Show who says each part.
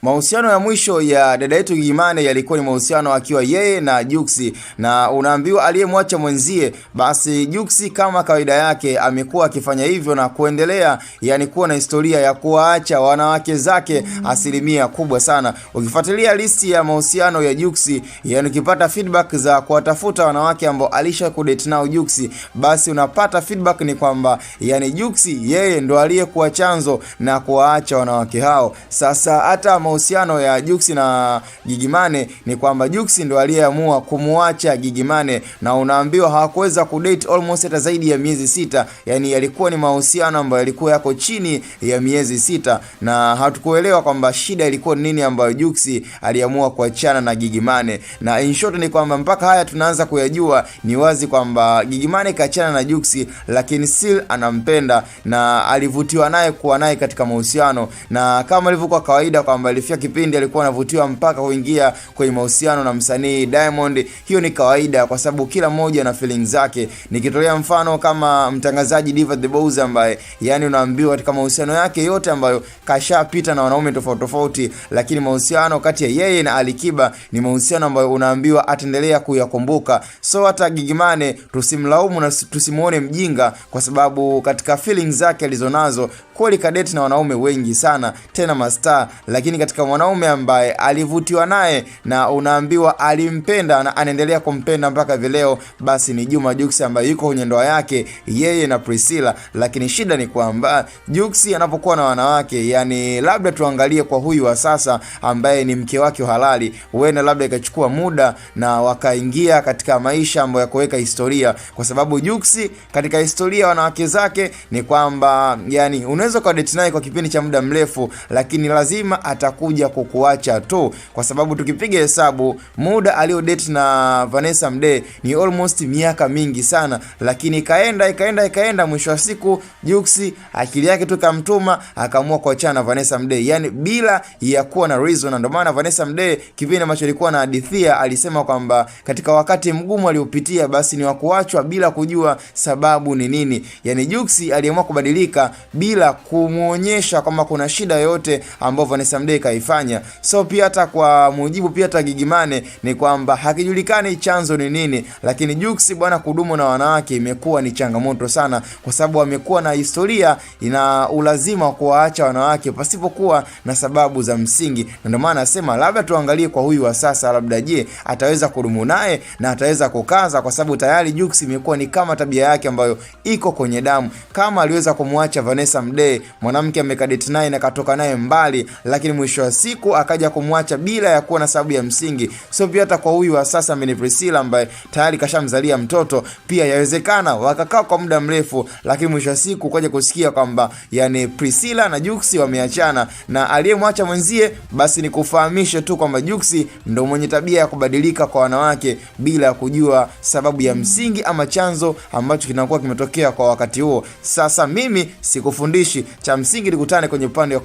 Speaker 1: Mahusiano ya mwisho ya dada yetu Gigy Money yalikuwa ni mahusiano akiwa yeye na Jux, na unaambiwa aliyemwacha mwenzie, basi Jux kama kawaida yake amekuwa akifanya hivyo na kuendelea, yani kuwa na historia ya kuwaacha wanawake zake asilimia kubwa sana. Ukifuatilia listi ya mahusiano ya Jux, yani ukipata feedback za kuwatafuta wanawake ambao alisha kudate nao Jux, basi unapata feedback ni kwamba yani Jux yeye ndo aliyekuwa chanzo na kuwaacha wanawake hao. Sasa hata mahusiano ya Jux na Gigy Money ni kwamba Jux ndo aliyeamua kumuacha Gigy Money, na unaambiwa hawakuweza kudate almost hata zaidi ya miezi 6. Yani yalikuwa ni mahusiano ambayo yalikuwa yako chini ya miezi 6, na hatukuelewa kwamba shida ilikuwa nini ambayo Jux aliamua kuachana na Gigy Money. Na in short ni kwamba mpaka haya tunaanza kuyajua, ni wazi kwamba Gigy Money kaachana na Jux, lakini still anampenda na alivutiwa naye kuwa naye katika mahusiano, na kama ilivyokuwa kawaida kwamba ilifika kipindi alikuwa anavutiwa mpaka kuingia kwenye mahusiano na msanii Diamond. Hiyo ni kawaida kwa sababu kila mmoja na feelings zake. Nikitolea mfano kama mtangazaji Diva the Boss ambaye yani unaambiwa katika mahusiano yake yote ambayo kashapita na wanaume tofauti tofauti, lakini mahusiano kati ya yeye na Alikiba ni mahusiano ambayo unaambiwa ataendelea kuyakumbuka. So hata Gigy Money tusimlaumu na tusimuone mjinga, kwa sababu katika feelings zake alizonazo kweli kadeti na wanaume wengi sana, tena mastaa, lakini katika mwanaume ambaye alivutiwa naye na unaambiwa alimpenda na anaendelea kumpenda mpaka vileo, basi ni Juma Jux ambaye yuko kwenye ndoa yake yeye na Priscilla. Lakini shida ni kwamba Jux anapokuwa na wanawake, yani labda tuangalie kwa huyu wa sasa ambaye ni mke wake halali, huenda labda ikachukua muda na wakaingia katika maisha ambayo ya kuweka historia, kwa sababu Jux katika historia wanawake zake ni kwamba yani unaweza kwa date naye kwa kipindi cha muda mrefu, lakini lazima atakuja kukuacha tu, kwa sababu tukipiga hesabu muda alio date na Vanessa Mdee ni almost miaka mingi sana, lakini ikaenda mwisho wa siku Jux akili yake tu kamtuma akaamua kuachana na Vanessa Mdee, yani bila ya kuwa na reason. Ndio maana Vanessa Mdee kipindi ambacho alikuwa na hadithia alisema kwamba katika wakati mgumu aliopitia basi ni wa kuachwa bila kujua sababu ni nini. Yani Jux aliamua kubadilika bila kumuonyesha kama kuna shida yote ambayo Vanessa Mdee kaifanya. So pia hata kwa mujibu pia hata Gigy Money ni kwamba hakijulikani chanzo ni nini, lakini Jux bwana kudumu na wanawake imekuwa ni changamoto sana, kwa sababu amekuwa na historia ina ulazima wa kuwaacha wanawake pasipokuwa na sababu za msingi. Na ndio maana nasema labda tuangalie kwa huyu wa sasa, labda je ataweza kudumu naye na ataweza kukaza, kwa sababu tayari Jux imekuwa ni kama tabia yake ambayo iko kwenye damu. Kama aliweza kumwacha Vanessa Mdee, mwanamke amekadate naye na katoka naye mbali, lakini mwisho wa siku akaja kumwacha bila ya kuwa na sababu ya msingi. So pia hata kwa huyu wa sasa mimi Priscilla ambaye tayari kashamzalia mtoto, pia yawezekana wakakaa kwa muda mrefu, lakini mwisho wa siku kwaje kusikia kwamba yani Priscilla na Jux wameachana, na aliyemwacha mwenzie basi ni kufahamisha tu kwamba Jux ndo mwenye tabia ya kubadilika kwa wanawake bila kujua sababu ya msingi ama chanzo ambacho kinakuwa kimetokea kwa wakati huo. Sasa mimi sikufundishi, cha msingi nikutane kwenye upande wa